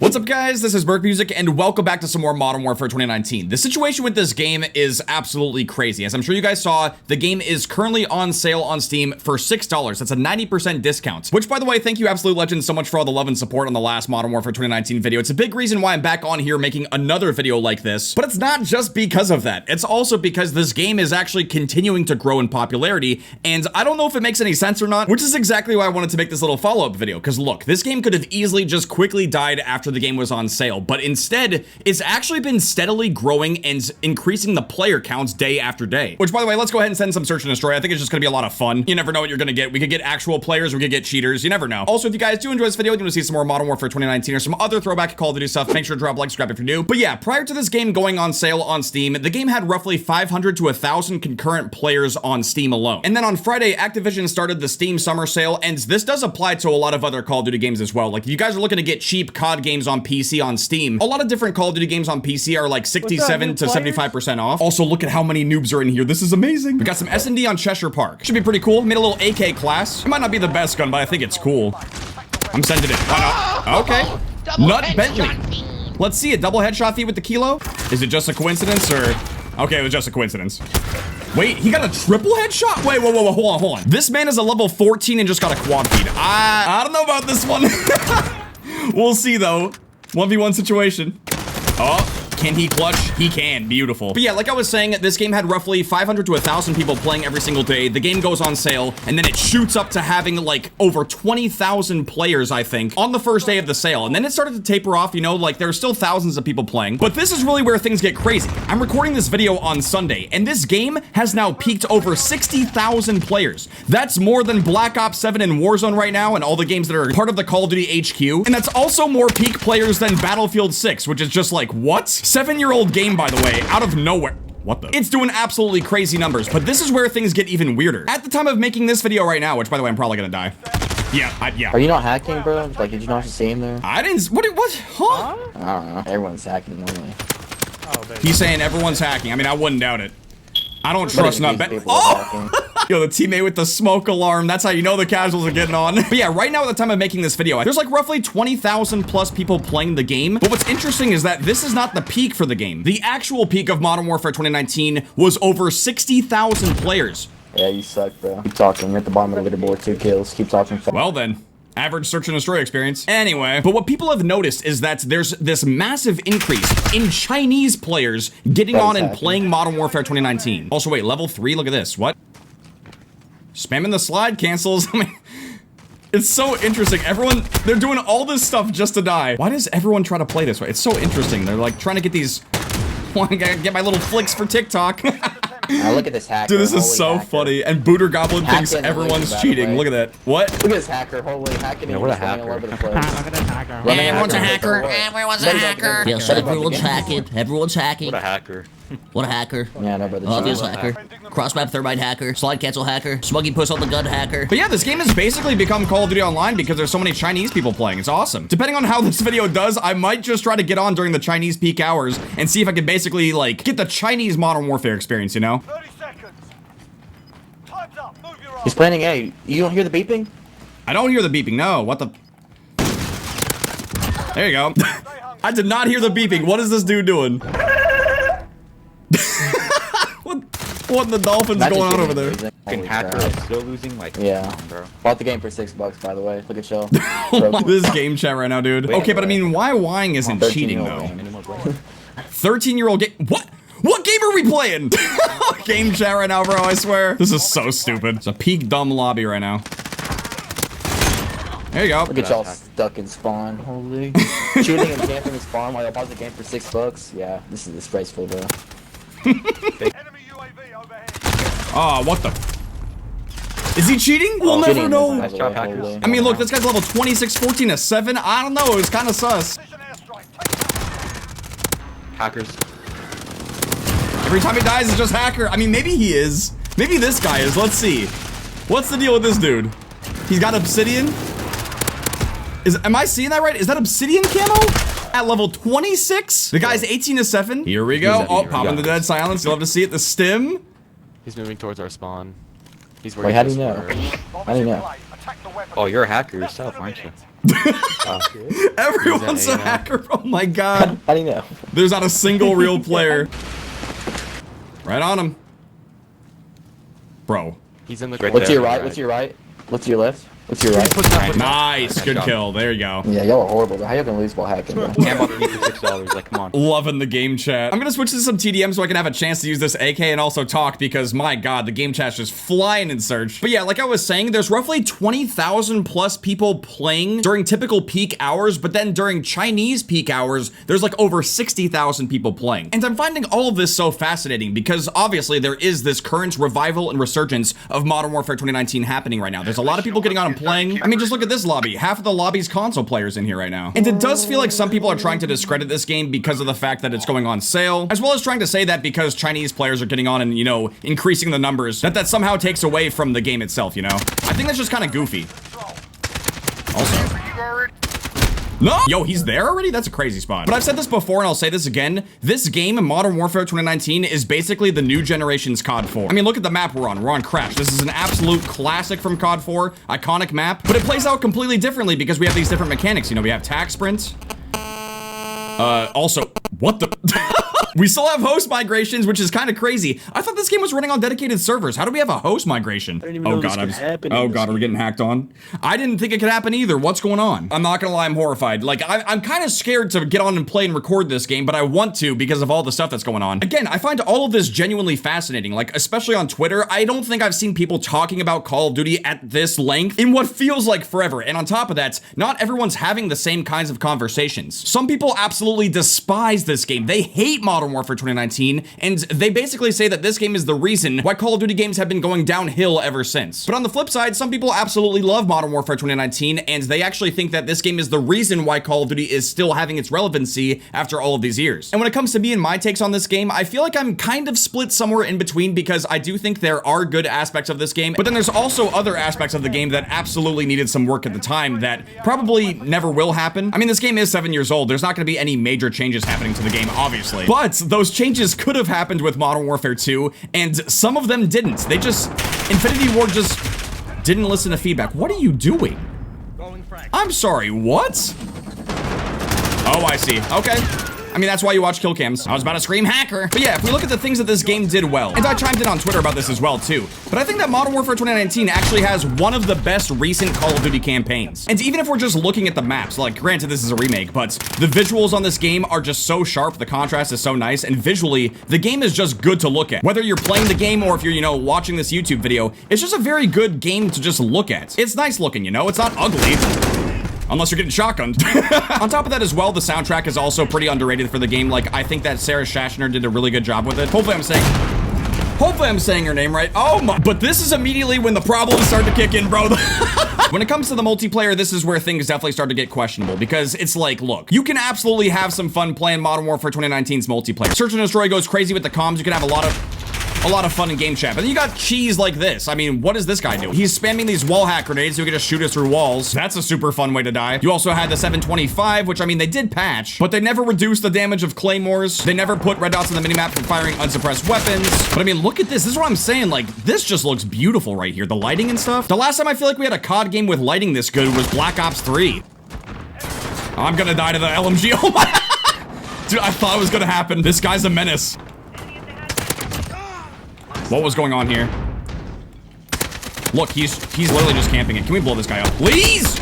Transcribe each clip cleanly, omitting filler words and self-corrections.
What's up guys, this is Burke Music and welcome back to some more Modern Warfare 2019. The situation with this game is absolutely crazy. As I'm sure you guys saw, the game is currently on sale on Steam for $6. That's a 90% discount. Which, by the way, thank you Absolute Legends so much for all the love and support on the last Modern Warfare 2019 video. It's a big reason why I'm back on here making another video like this. But it's not just because of that. It's also because this game is actually continuing to grow in popularity, and I don't know if it makes any sense or not, which is exactly why I wanted to make this little follow-up video. Because look, this game could have easily just quickly died after the game was on sale, but instead it's actually been steadily growing and increasing the player counts day after day. Which, by the way, let's go ahead and send some search and destroy. I think it's just gonna be a lot of fun. You never know what you're gonna get. We could get actual players, we could get cheaters, you never know. Also, if you guys do enjoy this video, you want to see some more Modern Warfare 2019 or some other throwback Call of Duty stuff, make sure to drop a like, subscribe if you're new. But yeah, prior to this game going on sale on Steam, the game had roughly 500 to 1,000 concurrent players on Steam alone. And then on Friday, Activision started the Steam summer sale, and this does apply to a lot of other Call of Duty games as well. Like, if you guys are looking to get cheap COD games on PC on Steam, a lot of different Call of Duty games on PC are like 67 to 75% off. Also, look at how many noobs are in here. This is amazing. We got some S&D on Cheshire Park. Should be pretty cool. Made a little AK class. It might not be the best gun, but I think it's cool. I'm sending it. Why not? Okay. Nut Bentley. Let's see, a double headshot feed with the kilo? Is it just a coincidence or? Okay, it was just a coincidence. Wait, he got a triple headshot? Wait, whoa, hold on. This man is a level 14 and just got a quad feed. I don't know about this one. We'll see though. 1v1 situation. Oh, can he clutch? He can. Beautiful. But yeah, like I was saying, this game had roughly 500 to 1,000 people playing every single day. The game goes on sale, and then it shoots up to having like over 20,000 players, I think, on the first day of the sale. And then it started to taper off, you know, like there are still thousands of people playing. But this is really where things get crazy. I'm recording this video on Sunday, and this game has now peaked over 60,000 players. That's more than Black Ops 7 and Warzone right now, and all the games that are part of the Call of Duty HQ. And that's also more peak players than Battlefield 6, which is just like, what? 7-year-old game, by the way, out of nowhere. What the? It's doing absolutely crazy numbers, but this is where things get even weirder. At the time of making this video right now, which, by the way, I'm probably gonna die. Yeah. Are you not hacking, bro? Like, did you not see him there? I didn't. What? Huh? I don't know. Everyone's hacking normally. He's saying everyone's hacking. I mean, I wouldn't doubt it. I don't trust none. Oh! Yo, the teammate with the smoke alarm. That's how you know the casuals are getting on. But yeah, right now at the time of making this video, there's like roughly 20,000 plus people playing the game. But what's interesting is that this is not the peak for the game. The actual peak of Modern Warfare 2019 was over 60,000 players. Yeah, you suck, bro. Keep talking. You're at the bottom of the leaderboard, 2 kills. Keep talking. Well then. Average search and destroy experience. Anyway, but what people have noticed is that there's this massive increase in Chinese players getting on and playing Modern Warfare 2019. Also, wait, level 3, look at this. What? Spamming the slide cancels. I mean, it's so interesting. Everyone, they're doing all this stuff just to die. Why does everyone try to play this way? It's so interesting. They're like trying to get these, want to get my little flicks for TikTok. Now look at this hacker. Dude, this is so funny. And Booter Goblin thinks everyone's cheating. Look at that. What? Look at this hacker. Holy hacking. Yeah, what a hacker. Everyone's a hacker. Everyone's a hacker. Yes, everyone's hacking. Everyone's hacking. What a hacker. What a hacker. Yeah, no, brother. Obvious hacker. Cross-map thermite hacker. Slide cancel hacker. Smuggy puss on the gun hacker. But yeah, this game has basically become Call of Duty Online because there's so many Chinese people playing. It's awesome. Depending on how this video does, I might just try to get on during the Chinese peak hours and see if I can basically, like, get the Chinese Modern Warfare experience, you know? 30 seconds. Time's up. Move your arm. He's planning A. You don't hear the beeping? I don't hear the beeping, no. What the? There you go. I did not hear the beeping. What is this dude doing? What in the Dolphins going on over there? Fucking hacker is still losing, like, yeah, bro. Bought the game for $6, by the way. Look at Shell. This game chat right now, dude. Okay, but I mean, why lying isn't cheating, though? 13-year-old game. What game are we playing? Game chat right now, bro, I swear. This is so stupid. It's a peak dumb lobby right now. There you go. Look at y'all stuck in spawn. Holy. Shooting and camping in spawn while y'all bought the game for $6. Yeah, this is disgraceful, bro. Enemy UAV overhead. Oh, what the? Is he cheating? We'll never know. Nice job, hackers. I mean, look, this guy's level 26, 14 to 7. I don't know. It was kind of sus. Precision airstrike. Take it. Hackers. Every time he dies, it's just hacker. I mean, maybe he is. Maybe this guy is. Let's see. What's the deal with this dude? He's got obsidian. Am I seeing that right? Is that obsidian camo? At level 26? The guy's 18 to 7. Here we go. Oh, popping the dead silence. You'll have to see it. The stim. He's moving towards our spawn. He's wait, how do you know? How do you know? weapon. Oh, you're a hacker yourself, aren't you? Everyone's a hacker. Oh my god. How do you know? There's not a single real player. Right on him. Bro. He's in the Right What's there. your right? What's your right? What's your left? What's your right? Nice. Good job. kill. There you go. Yeah, y'all are horrible, bro. How y'all gonna lose while hacking, bro? Cam on me for $6. Like, come on. Loving the game chat. I'm gonna switch to some TDM so I can have a chance to use this AK and also talk because my god, the game chat's just flying in search. But yeah, like I was saying, there's roughly 20,000 plus people playing during typical peak hours, but then during Chinese peak hours, there's like over 60,000 people playing. And I'm finding all of this so fascinating because obviously there is this current revival and resurgence of Modern Warfare 2019 happening right now. There's a lot of people getting on and playing. I mean, just look at this lobby. Half of the lobby's console players in here right now. And it does feel like some people are trying to discredit this game because of the fact that it's going on sale, as well as trying to say that because Chinese players are getting on and, you know, increasing the numbers, that somehow takes away from the game itself, you know? I think that's just kind of goofy. Also. No! Yo, he's there already? That's a crazy spot. But I've said this before and I'll say this again. This game, Modern Warfare 2019, is basically the new generation's COD 4. I mean, look at the map we're on. We're on Crash. This is an absolute classic from COD 4. Iconic map. But it plays out completely differently because we have these different mechanics. You know, we have tac sprints. Also, what the? We still have host migrations, which is kind of crazy. I thought this game was running on dedicated servers. How do we have a host migration? Oh god, oh god, are we getting hacked on? I didn't think it could happen either. What's going on? I'm not gonna lie, I'm horrified. Like, I'm kind of scared to get on and play and record this game, but I want to because of all the stuff that's going on. Again, I find all of this genuinely fascinating. Like, especially on Twitter, I don't think I've seen people talking about Call of Duty at this length in what feels like forever. And on top of that, not everyone's having the same kinds of conversations. Some people absolutely despise this game. They hate Modern Warfare 2019, and they basically say that this game is the reason why Call of Duty games have been going downhill ever since. But on the flip side, some people absolutely love Modern Warfare 2019, and they actually think that this game is the reason why Call of Duty is still having its relevancy after all of these years. And when it comes to me and my takes on this game, I feel like I'm kind of split somewhere in between because I do think there are good aspects of this game, but then there's also other aspects of the game that absolutely needed some work at the time that probably never will happen. I mean, this game is 7 years old. There's not going to be any major changes happening to the game, obviously. But those changes could have happened with Modern Warfare 2, and some of them didn't. They just... Infinity Ward just didn't listen to feedback. What are you doing? I'm sorry, what? Oh, I see. Okay. I mean, that's why you watch kill cams. I was about to scream hacker. But yeah, if we look at the things that this game did well, and I chimed in on Twitter about this as well too, but I think that Modern Warfare 2019 actually has one of the best recent Call of Duty campaigns. And even if we're just looking at the maps, like granted this is a remake, but the visuals on this game are just so sharp, the contrast is so nice, and visually, the game is just good to look at. Whether you're playing the game or if you're, you know, watching this YouTube video, it's just a very good game to just look at. It's nice looking, you know, it's not ugly. Unless you're getting shotgunned. On top of that as well, the soundtrack is also pretty underrated for the game. Like, I think that Sarah Schachner did a really good job with it. Hopefully I'm saying her name right. Oh my, but this is immediately when the problems start to kick in, bro. When it comes to the multiplayer, this is where things definitely start to get questionable because it's like, look, you can absolutely have some fun playing Modern Warfare 2019's multiplayer. Search and Destroy goes crazy with the comms. You can have a lot of fun in game chat. But then you got cheese like this. I mean, what is this guy doing? He's spamming these wall hack grenades so he can just shoot us through walls. That's a super fun way to die. You also had the 725, which I mean, they did patch, but they never reduced the damage of claymores. They never put red dots on the minimap for firing unsuppressed weapons. But I mean, look at this. This is what I'm saying. Like, this just looks beautiful right here. The lighting and stuff. The last time I feel like we had a COD game with lighting this good was Black Ops 3. I'm gonna die to the LMG. Oh my. Dude, I thought it was gonna happen. This guy's a menace. What was going on here? Look, he's literally just camping it. Can we blow this guy up, please?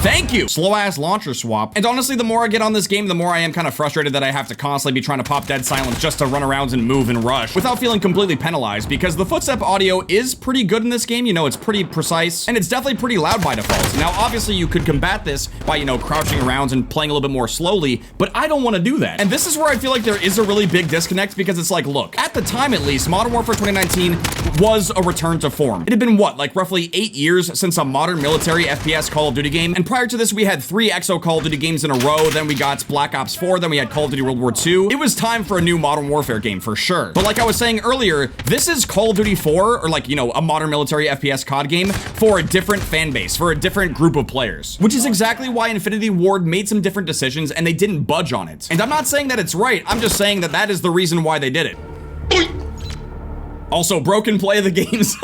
Thank you. Slow ass launcher swap. And honestly, the more I get on this game, the more I am kind of frustrated that I have to constantly be trying to pop dead silence just to run around and move and rush without feeling completely penalized because the footstep audio is pretty good in this game. You know, it's pretty precise and it's definitely pretty loud by default. Now, obviously you could combat this by, you know, crouching around and playing a little bit more slowly, but I don't want to do that. And this is where I feel like there is a really big disconnect because it's like, look, at the time at least, Modern Warfare 2019 was a return to form. It had been what, like roughly 8 years since a modern military FPS Call of Duty game. And prior to this, we had 3 EXO Call of Duty games in a row. Then we got Black Ops 4. Then we had Call of Duty World War II. It was time for a new Modern Warfare game for sure. But like I was saying earlier, this is Call of Duty 4, or like, you know, a modern military FPS COD game for a different fan base, for a different group of players, which is exactly why Infinity Ward made some different decisions and they didn't budge on it. And I'm not saying that it's right. I'm just saying that that is the reason why they did it. Also, broken play of the games.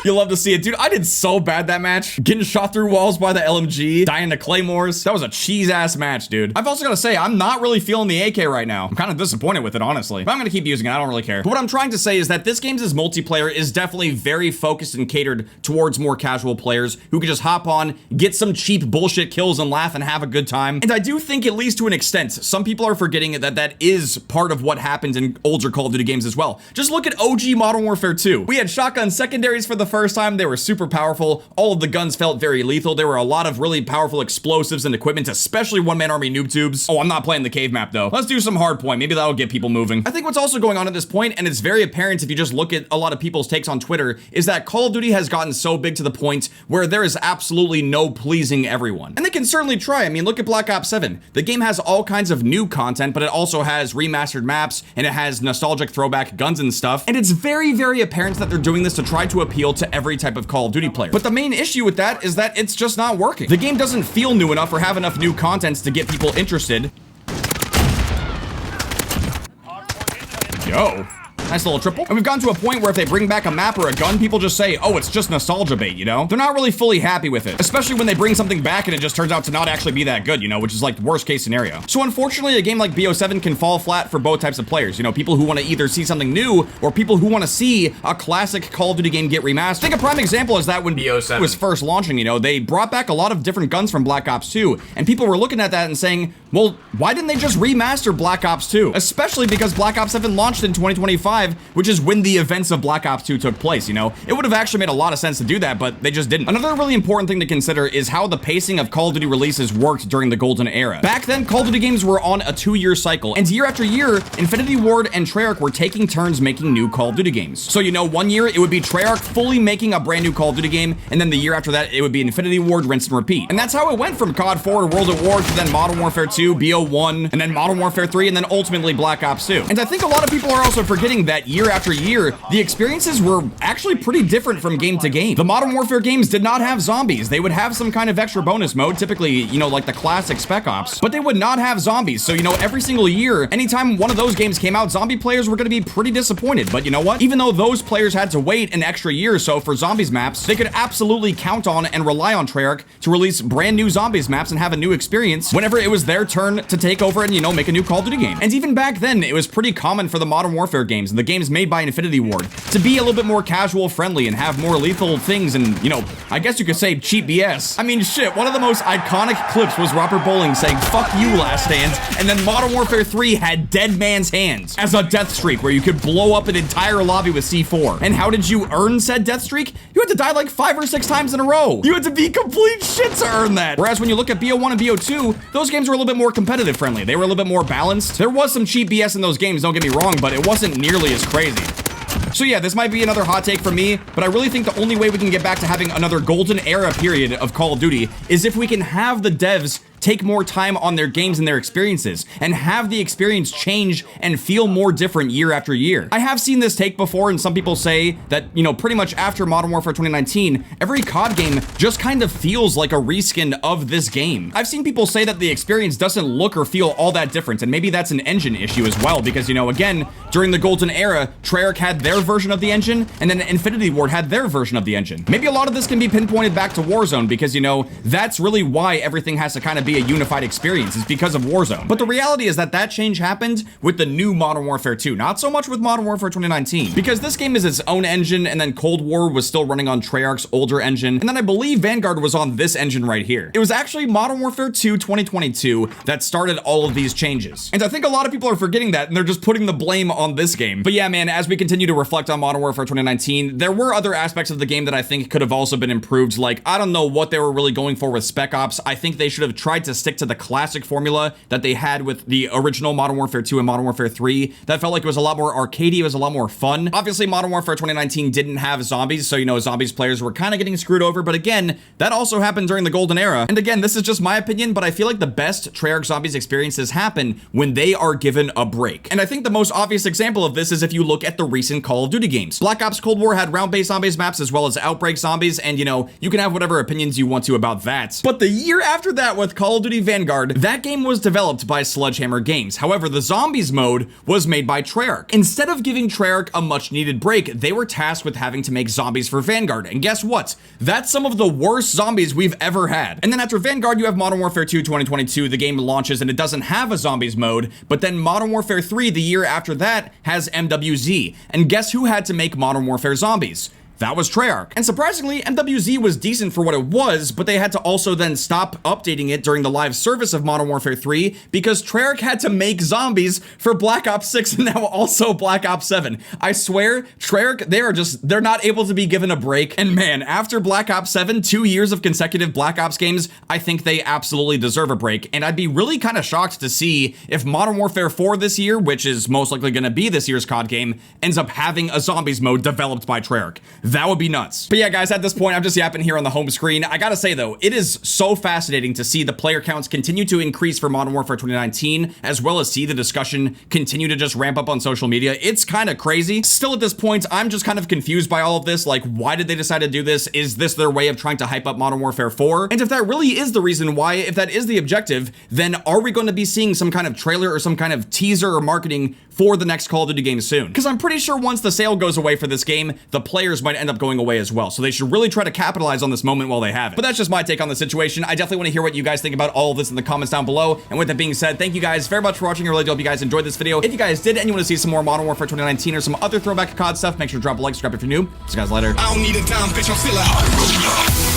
You'll love to see it. Dude, I did so bad that match. Getting shot through walls by the LMG, dying to claymores. That was a cheese-ass match, dude. I've also got to say, I'm not really feeling the AK right now. I'm kind of disappointed with it, honestly. But I'm going to keep using it. I don't really care. But what I'm trying to say is that this game's multiplayer is definitely very focused and catered towards more casual players who can just hop on, get some cheap bullshit kills and laugh and have a good time. And I do think, at least to an extent, some people are forgetting that that is part of what happens in older Call of Duty games as well. Just look at OG Modern Warfare 2. We had shotgun secondaries for the first time. They were super powerful. All of the guns felt very lethal. There were a lot of really powerful explosives and equipment, especially one-man army noob tubes. Oh, I'm not playing the cave map though. Let's do some hard point. Maybe that'll get people moving. I think what's also going on at this point, and it's very apparent if you just look at a lot of people's takes on Twitter, is that Call of Duty has gotten so big to the point where there is absolutely no pleasing everyone. And they can certainly try. I mean, look at Black Ops 7. The game has all kinds of new content, but it also has remastered maps, and it has nostalgic throwback guns and stuff. And it's very, very apparent that they're doing this to try to appeal to every type of Call of Duty player. But the main issue with that is that it's just not working. The game doesn't feel new enough or have enough new content to get people interested. Yo. Nice little triple. And we've gotten to a point where if they bring back a map or a gun, people just say, oh, it's just nostalgia bait, you know? They're not really fully happy with it, especially when they bring something back and it just turns out to not actually be that good, you know, which is like the worst case scenario. So unfortunately, a game like BO7 can fall flat for both types of players. You know, people who want to either see something new or people who want to see a classic Call of Duty game get remastered. I think a prime example is that when BO7 was first launching, you know, they brought back a lot of different guns from Black Ops 2, and people were looking at that and saying, well, why didn't they just remaster Black Ops 2? Especially because Black Ops 7 launched in 2025, which is when the events of Black Ops 2 took place, you know? It would have actually made a lot of sense to do that, but they just didn't. Another really important thing to consider is how the pacing of Call of Duty releases worked during the Golden Era. Back then, Call of Duty games were on a 2-year cycle, and year after year, Infinity Ward and Treyarch were taking turns making new Call of Duty games. So, you know, one year, it would be Treyarch fully making a brand new Call of Duty game, and then the year after that, it would be Infinity Ward, rinse and repeat. And that's how it went from COD 4 to World at War to then Modern Warfare 2, BO1, and then Modern Warfare 3, and then ultimately Black Ops 2. And I think a lot of people are also forgetting that year after year, the experiences were actually pretty different from game to game. The Modern Warfare games did not have zombies. They would have some kind of extra bonus mode, typically, you know, like the classic Spec Ops, but they would not have zombies. So, you know, every single year, anytime one of those games came out, zombie players were going to be pretty disappointed. But you know what? Even though those players had to wait an extra year or so for zombies maps, they could absolutely count on and rely on Treyarch to release brand new zombies maps and have a new experience whenever it was their turn to take over and, you know, make a new Call of Duty game. And even back then, it was pretty common for the Modern Warfare games and the games made by Infinity Ward to be a little bit more casual friendly and have more lethal things and, you know, I guess you could say cheap BS. I mean, shit, one of the most iconic clips was Robert Bowling saying, fuck you, Last Stand, and then Modern Warfare 3 had Dead Man's Hands as a death streak where you could blow up an entire lobby with C4. And how did you earn said death streak? You had to die like 5 or 6 times in a row. You had to be complete shit to earn that. Whereas when you look at BO1 and BO2, those games were a little bit more competitive friendly. They were a little bit more balanced. There was some cheap BS in those games, don't get me wrong, but it wasn't nearly as crazy. So yeah, this might be another hot take from me, but I really think the only way we can get back to having another golden era period of Call of Duty is if we can have the devs take more time on their games and their experiences, and have the experience change and feel more different year after year. I have seen this take before, and some people say that, you know, pretty much after Modern Warfare 2019, every COD game just kind of feels like a reskin of this game. I've seen people say that the experience doesn't look or feel all that different, and maybe that's an engine issue as well, because, you know, again, during the Golden Era, Treyarch had their version of the engine, and then Infinity Ward had their version of the engine. Maybe a lot of this can be pinpointed back to Warzone, because, you know, that's really why everything has to kind of be a unified experience, is because of Warzone. But the reality is that that change happened with the new Modern Warfare 2, not so much with Modern Warfare 2019, because this game is its own engine, and then Cold War was still running on Treyarch's older engine, and then I believe Vanguard was on this engine right here. It was actually Modern Warfare 2 2022 that started all of these changes. And I think a lot of people are forgetting that, and they're just putting the blame on this game. But yeah, man, as we continue to reflect on Modern Warfare 2019, there were other aspects of the game that I think could have also been improved. Like, I don't know what they were really going for with Spec Ops. I think they should have tried to stick to the classic formula that they had with the original Modern Warfare 2 and Modern Warfare 3. That felt like it was a lot more arcadey, it was a lot more fun. Obviously, Modern Warfare 2019 didn't have zombies, so, you know, zombies players were kind of getting screwed over, but again, that also happened during the Golden Era. And again, this is just my opinion, but I feel like the best Treyarch zombies experiences happen when they are given a break. And I think the most obvious example of this is if you look at the recent Call of Duty games. Black Ops Cold War had round-based zombies maps as well as Outbreak zombies, and, you know, you can have whatever opinions you want to about that. But the year after that with Call Call of Duty Vanguard, that game was developed by Sledgehammer Games. However, the Zombies mode was made by Treyarch. Instead of giving Treyarch a much needed break, they were tasked with having to make zombies for Vanguard. And guess what? That's some of the worst zombies we've ever had. And then after Vanguard, you have Modern Warfare 2 2022. The game launches and it doesn't have a zombies mode, but then Modern Warfare 3, the year after that, has MWZ. And guess who had to make Modern Warfare Zombies? That was Treyarch. And surprisingly, MWZ was decent for what it was, but they had to also then stop updating it during the live service of Modern Warfare 3 because Treyarch had to make zombies for Black Ops 6 and now also Black Ops 7. I swear, Treyarch, they're not able to be given a break. And man, after Black Ops 7, 2 years of consecutive Black Ops games, I think they absolutely deserve a break. And I'd be really kind of shocked to see if Modern Warfare 4 this year, which is most likely going to be this year's COD game, ends up having a zombies mode developed by Treyarch. That would be nuts. But yeah, guys, at this point, I'm just yapping here on the home screen. I gotta say though, it is so fascinating to see the player counts continue to increase for Modern Warfare 2019, as well as see the discussion continue to just ramp up on social media. It's kind of crazy. Still at this point, I'm just kind of confused by all of this. Like, why did they decide to do this? Is this their way of trying to hype up Modern Warfare 4? And if that really is the reason why, if that is the objective, then are we going to be seeing some kind of trailer or some kind of teaser or marketing for the next Call of Duty game soon? Because I'm pretty sure once the sale goes away for this game, the players might end up going away as well. So they should really try to capitalize on this moment while they have it. But that's just my take on the situation. I definitely want to hear what you guys think about all of this in the comments down below. And with that being said, thank you guys very much for watching. I really do hope you guys enjoyed this video. If you guys did and you want to see some more Modern Warfare 2019 or some other Throwback COD stuff, make sure to drop a like, subscribe if you're new. See you guys later. I don't need a dime, bitch, I'm still out.